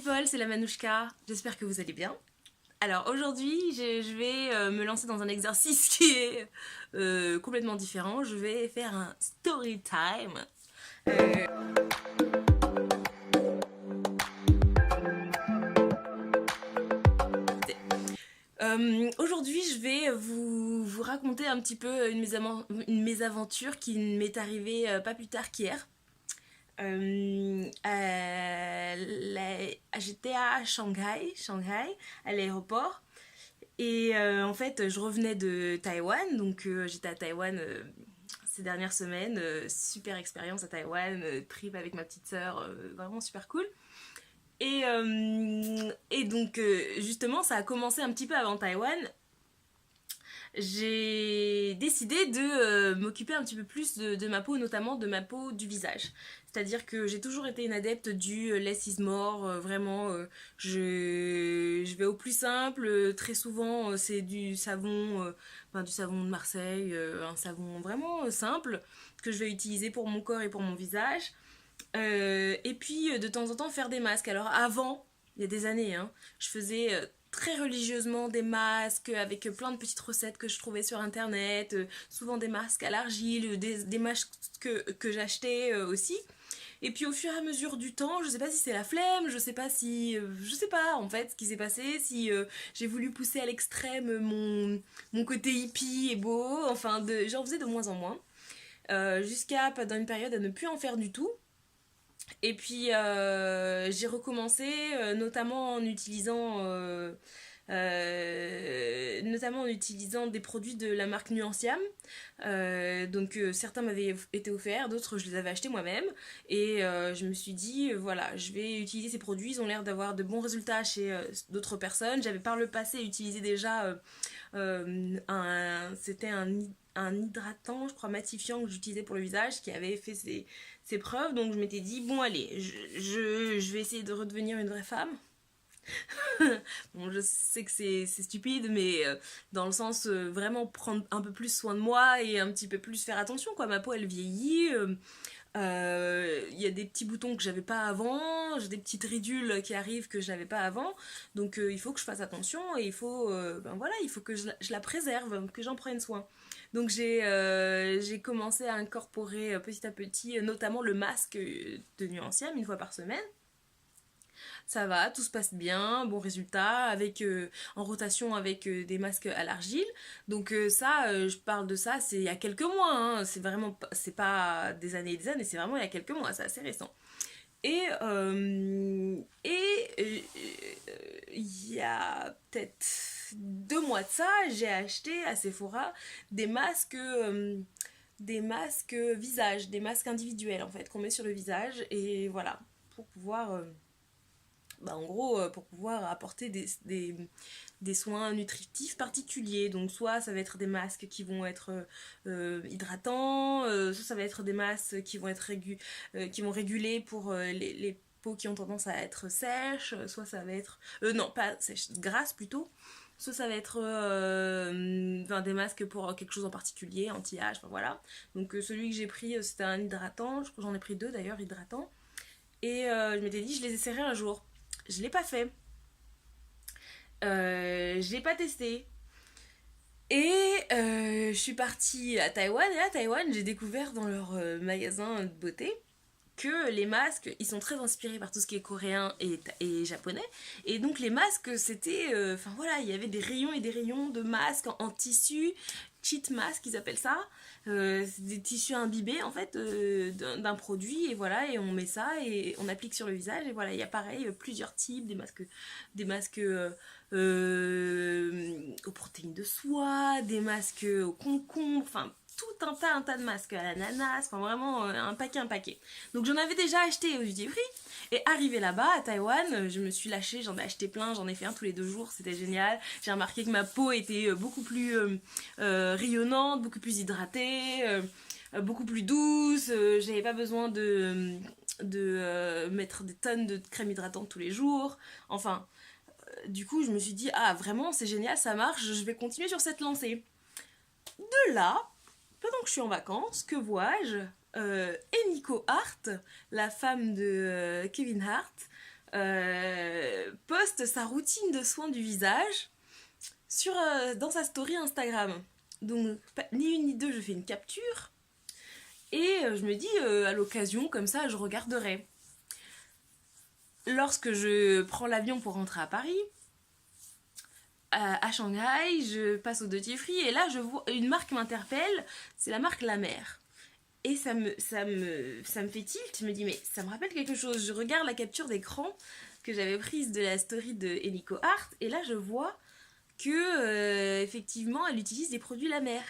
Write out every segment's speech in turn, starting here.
people, c'est la Manouchka, j'espère que vous allez bien. Alors aujourd'hui, je vais me lancer dans un exercice qui est complètement différent. Je vais faire un story time. Aujourd'hui, je vais vous raconter un petit peu une mésaventure qui m'est arrivée pas plus tard qu'hier. J'étais à Shanghai, à l'aéroport. Et en fait, je revenais de Taïwan, donc j'étais à Taïwan ces dernières semaines. Super expérience à Taïwan, trip avec ma petite sœur, vraiment super cool. Et donc, justement, ça a commencé un petit peu avant Taïwan. J'ai décidé de m'occuper un petit peu plus de ma peau, notamment de ma peau du visage. C'est-à-dire que j'ai toujours été une adepte du less is more, vraiment, je vais au plus simple, très souvent c'est du savon de Marseille, un savon vraiment simple que je vais utiliser pour mon corps et pour mon visage. Et puis de temps en temps faire des masques. Alors avant, il y a des années, hein, je faisais très religieusement des masques avec plein de petites recettes que je trouvais sur internet, souvent des masques à l'argile, des masques que j'achetais aussi. Et puis au fur et à mesure du temps, je sais pas si c'est la flemme, je sais pas en fait ce qui s'est passé, si j'ai voulu pousser à l'extrême mon côté hippie et beau, enfin j'en faisais de moins en moins, jusqu'à pendant une période à ne plus en faire du tout. Et puis j'ai recommencé notamment en utilisant des produits de la marque Nuanciam. Donc certains m'avaient été offerts, d'autres je les avais achetés moi-même. Et je me suis dit, voilà, je vais utiliser ces produits, ils ont l'air d'avoir de bons résultats chez d'autres personnes. J'avais par le passé utilisé déjà c'était un hydratant, je crois matifiant que j'utilisais pour le visage qui avait fait ses preuves. Donc je m'étais dit, bon allez, je vais essayer de redevenir une vraie femme. Bon, je sais que c'est stupide, mais dans le sens vraiment prendre un peu plus soin de moi et un petit peu plus faire attention, quoi. Ma peau, elle vieillit. Il y a des petits boutons que j'avais pas avant, j'ai des petites ridules qui arrivent que je n'avais pas avant, donc il faut que je fasse attention et il faut que je la préserve, que j'en prenne soin. Donc j'ai commencé à incorporer petit à petit, notamment le masque de Nuanciam une fois par semaine. Ça va, tout se passe bien, bon résultat, en rotation avec des masques à l'argile. Donc je parle de ça, c'est il y a quelques mois, hein, c'est pas des années et des années, c'est vraiment il y a quelques mois, c'est assez récent. Il y a peut-être 2 mois de ça, j'ai acheté à Sephora des masques visage, des masques individuels en fait, qu'on met sur le visage, et voilà, pour pouvoir en gros, pour pouvoir apporter des soins nutritifs particuliers. Donc soit ça va être des masques qui vont être hydratants, soit ça va être des masques qui vont réguler pour les peaux qui ont tendance à être sèches, soit ça va être... non, pas sèches, grasses plutôt. Soit ça va être des masques pour quelque chose en particulier, anti-âge, enfin voilà. Donc celui que j'ai pris, c'était un hydratant, je crois que j'en ai pris 2 d'ailleurs, hydratants. Et je m'étais dit, je les essaierai un jour. Je l'ai pas fait. Je l'ai pas testé. Et je suis partie à Taïwan. Et à Taïwan, j'ai découvert dans leur magasin de beauté que les masques, ils sont très inspirés par tout ce qui est coréen et japonais. Et donc les masques, c'était... Enfin voilà, il y avait des rayons et des rayons de masques en tissu, cheat mask, ils appellent ça. C'est des tissus imbibés en fait d'un produit, et voilà, et on met ça et on applique sur le visage, et voilà, il y a pareil plusieurs types, des masques aux protéines de soie, des masques aux concombres, enfin tout un tas de masques à l'ananas, enfin vraiment un paquet. Donc j'en avais déjà acheté au duty free, et arrivé là-bas à Taïwan, je me suis lâchée, j'en ai acheté plein, j'en ai fait un tous les 2 jours, c'était génial. J'ai remarqué que ma peau était beaucoup plus rayonnante, beaucoup plus hydratée, beaucoup plus douce, j'avais pas besoin de mettre des tonnes de crème hydratante tous les jours, enfin... Du coup, je me suis dit, ah vraiment, c'est génial, ça marche, je vais continuer sur cette lancée. De là, pendant que je suis en vacances, que vois-je Emiko Hart, la femme de Kevin Hart, poste sa routine de soins du visage dans sa story Instagram. Donc, ni une ni deux, je fais une capture. Et je me dis, à l'occasion, comme ça, je regarderai. Lorsque je prends l'avion pour rentrer à Paris, à Shanghai, je passe au Duty Free et là, je vois une marque m'interpelle, c'est la marque La Mer. Et ça me fait tilt, je me dis, mais ça me rappelle quelque chose. Je regarde la capture d'écran que j'avais prise de la story de Elico Art, et là, je vois que, effectivement, elle utilise des produits La Mer.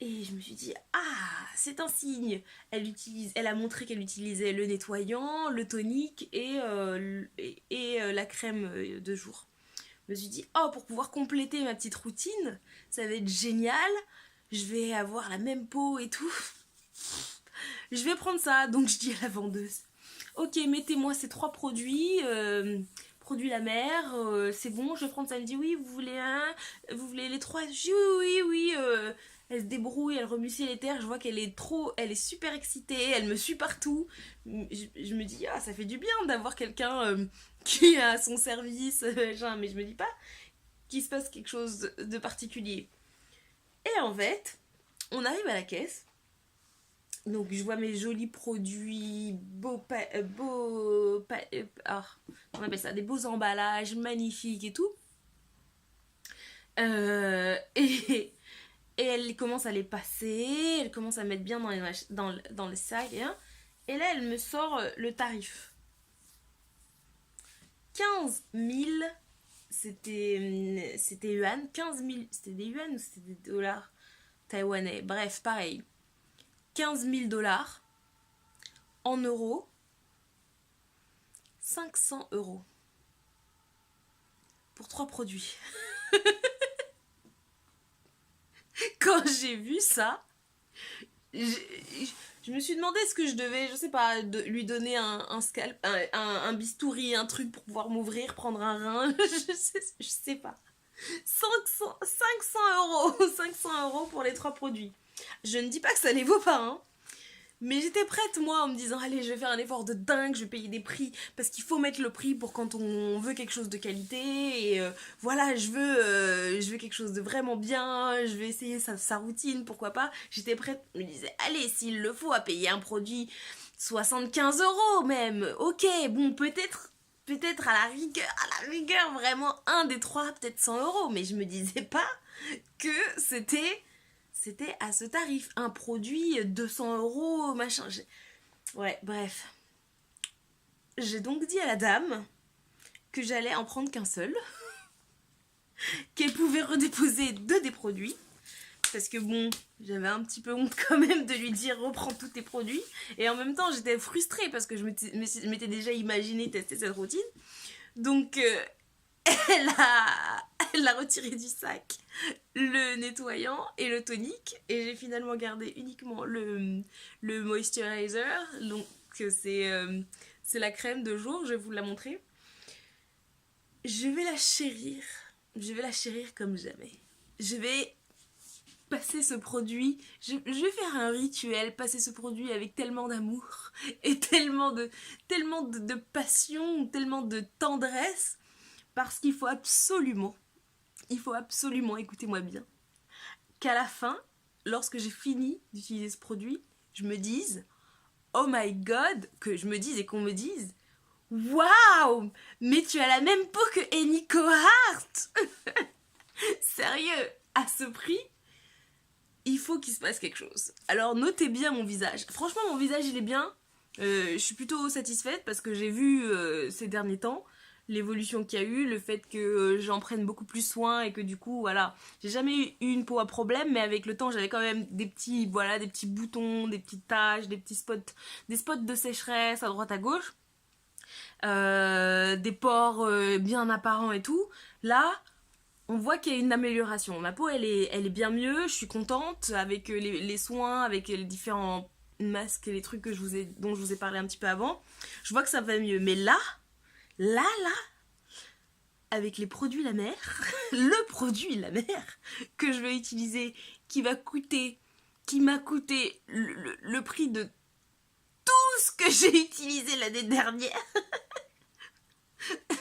Et je me suis dit, ah, c'est un signe. Elle a montré qu'elle utilisait le nettoyant, le tonique et la crème de jour. Je me suis dit, oh, pour pouvoir compléter ma petite routine, ça va être génial. Je vais avoir la même peau et tout. Je vais prendre ça. Donc je dis à la vendeuse, ok, mettez-moi ces 3 produits. Produits La Mer, c'est bon, je vais prendre ça. Elle me dit, oui, vous voulez les 3? Je dis, oui. Elle se débrouille, elle remue les terres, je vois qu'elle est super excitée, elle me suit partout. Je me dis, ah, ça fait du bien d'avoir quelqu'un qui est à son service, mais je me dis pas qu'il se passe quelque chose de particulier. Et en fait, on arrive à la caisse, donc je vois mes jolis produits, on appelle ça des beaux emballages magnifiques et tout. Et elle commence à les passer, elle commence à mettre bien dans le sac. Et là, elle me sort le tarif. 15 000, c'était yuan. 15 000, c'était des yuan ou c'était des dollars taïwanais? Bref, pareil. 15 000 dollars en euros. 500 euros. Pour 3 produits. Quand j'ai vu ça, je me suis demandé ce que je devais, je sais pas, lui donner un scalp, un bistouri, un truc pour pouvoir m'ouvrir, prendre un rein, je sais pas. 500 euros, 500 euros pour les 3 produits. Je ne dis pas que ça les vaut pas, hein. Mais j'étais prête, moi, en me disant, allez, je vais faire un effort de dingue, je vais payer des prix, parce qu'il faut mettre le prix pour quand on veut quelque chose de qualité, et voilà, je veux quelque chose de vraiment bien, je vais essayer sa routine, pourquoi pas. J'étais prête, je me disais, allez, s'il le faut, à payer un produit 75 euros même, ok, bon, peut-être à la rigueur, vraiment un des 3, peut-être 100 euros, mais je me disais pas que c'était à ce tarif. Un produit, 200 euros, machin. Ouais, bref. J'ai donc dit à la dame que j'allais en prendre qu'un seul. Qu'elle pouvait redéposer 2 des produits. Parce que bon, j'avais un petit peu honte quand même de lui dire reprends tous tes produits. Et en même temps, j'étais frustrée parce que je m'étais déjà imaginé tester cette routine. Donc, elle a retiré du sac le nettoyant et le tonique, et j'ai finalement gardé uniquement le moisturizer. Donc c'est la crème de jour, je vais vous la montrer. Je vais la chérir comme jamais. Je vais passer ce produit, je vais faire un rituel, passer ce produit avec tellement d'amour et tellement de passion, tellement de tendresse, parce qu'il faut absolument, écoutez-moi bien, qu'à la fin, lorsque j'ai fini d'utiliser ce produit, je me dise, oh my god, que je me dise et qu'on me dise, waouh, mais tu as la même peau que Elico Art. Sérieux, à ce prix, il faut qu'il se passe quelque chose. Alors notez bien mon visage. Franchement, mon visage, il est bien. Je suis plutôt satisfaite parce que j'ai vu ces derniers temps l'évolution qu'il y a eu, le fait que j'en prenne beaucoup plus soin et que du coup, voilà, j'ai jamais eu une peau à problème, mais avec le temps, j'avais quand même des petits boutons, des petites taches, des spots de sécheresse à droite à gauche, des pores bien apparents et tout. Là, on voit qu'il y a une amélioration. Ma peau, elle est bien mieux, je suis contente avec les soins, avec les différents masques et les trucs dont je vous ai parlé un petit peu avant. Je vois que ça va mieux, mais là, avec les produits La Mer, le produit La Mer que je vais utiliser, qui m'a coûté le prix de tout ce que j'ai utilisé l'année dernière.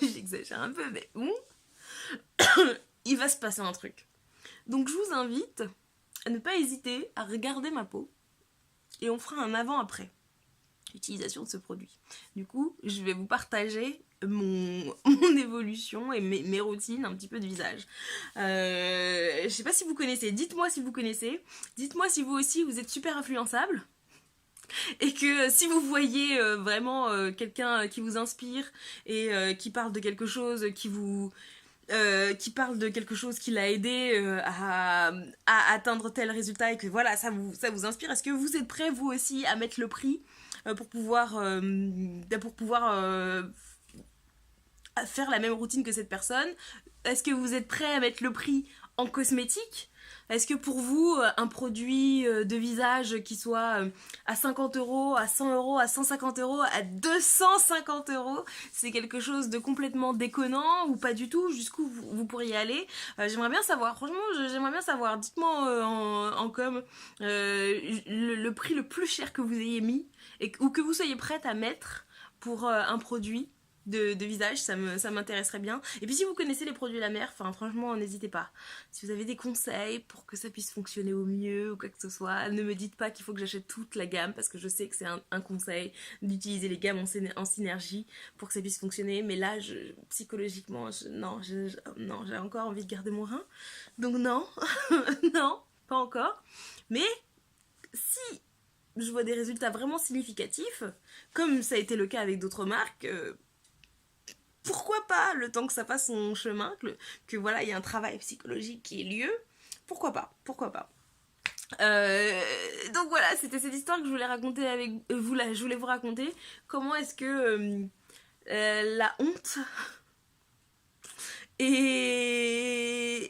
J'ai j'exagère un peu, mais bon, il va se passer un truc. Donc je vous invite à ne pas hésiter à regarder ma peau et on fera un avant-après utilisation de ce produit. Du coup, je vais vous partager mon évolution et mes routines un petit peu de visage. Je sais pas si vous connaissez, dites-moi si vous connaissez, dites-moi si vous aussi vous êtes super influençable. Et que si vous voyez vraiment quelqu'un qui vous inspire et qui parle de quelque chose qui parle de quelque chose qui l'a aidé à atteindre tel résultat et que voilà, ça vous inspire, est-ce que vous êtes prêts vous aussi à mettre le prix pour pouvoir faire la même routine que cette personne? Est-ce que vous êtes prêts à mettre le prix en cosmétique? Est-ce que pour vous, un produit de visage qui soit à 50 euros, à 100 euros, à 150 euros, à 250 euros, c'est quelque chose de complètement déconnant ou pas du tout? Jusqu'où vous pourriez aller? J'aimerais bien savoir, franchement, j'aimerais bien savoir. Dites-moi en com le prix le plus cher que vous ayez mis ou que vous soyez prête à mettre pour un produit de visage, ça m'intéresserait bien. Et puis si vous connaissez les produits La Mer, enfin franchement n'hésitez pas. Si vous avez des conseils pour que ça puisse fonctionner au mieux ou quoi que ce soit, ne me dites pas qu'il faut que j'achète toute la gamme parce que je sais que c'est un conseil d'utiliser les gammes en synergie pour que ça puisse fonctionner. Mais là, psychologiquement, non, j'ai encore envie de garder mon rein. Donc non, non, pas encore. Mais si je vois des résultats vraiment significatifs, comme ça a été le cas avec d'autres marques, pourquoi pas, le temps que ça fasse son chemin, que voilà, il y a un travail psychologique qui ait lieu, pourquoi pas. Donc voilà, c'était cette histoire que je voulais raconter avec vous, je voulais vous raconter comment est-ce que la honte et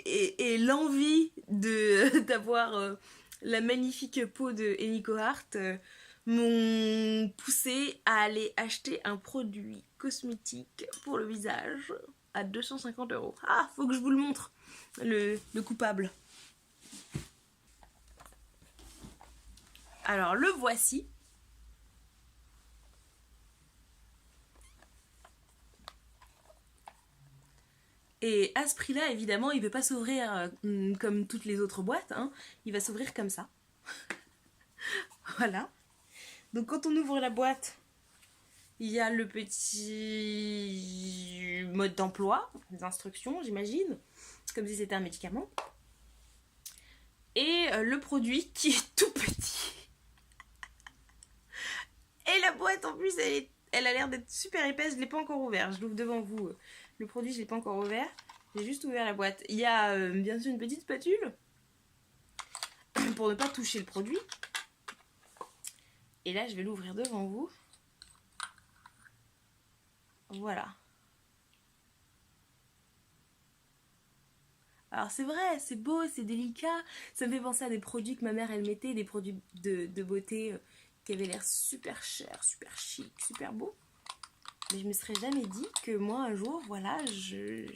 l'envie d'avoir la magnifique peau de Eniko Hart m'ont poussé à aller acheter un produit cosmétique pour le visage à 250 euros. Ah, faut que je vous le montre, le coupable. Alors, le voici. Et à ce prix-là, évidemment, il ne peut pas s'ouvrir comme toutes les autres boîtes. Hein. Il va s'ouvrir comme ça. Voilà. Donc quand on ouvre la boîte, il y a le petit mode d'emploi, les instructions, j'imagine, comme si c'était un médicament. Et le produit qui est tout petit. Et la boîte, en plus, elle a l'air d'être super épaisse. Je ne l'ai pas encore ouvert. Je l'ouvre devant vous. Le produit, je ne l'ai pas encore ouvert. J'ai juste ouvert la boîte. Il y a bien sûr une petite spatule pour ne pas toucher le produit. Et là, je vais l'ouvrir devant vous. Voilà. Alors c'est vrai, c'est beau, c'est délicat. Ça me fait penser à des produits que ma mère, elle mettait, des produits de beauté qui avaient l'air super chers, super chic, super beaux. Mais je me serais jamais dit que moi, un jour, voilà, je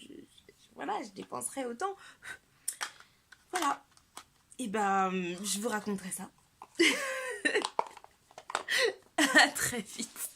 dépenserais autant. Voilà. Et ben, je vous raconterai ça. À très vite.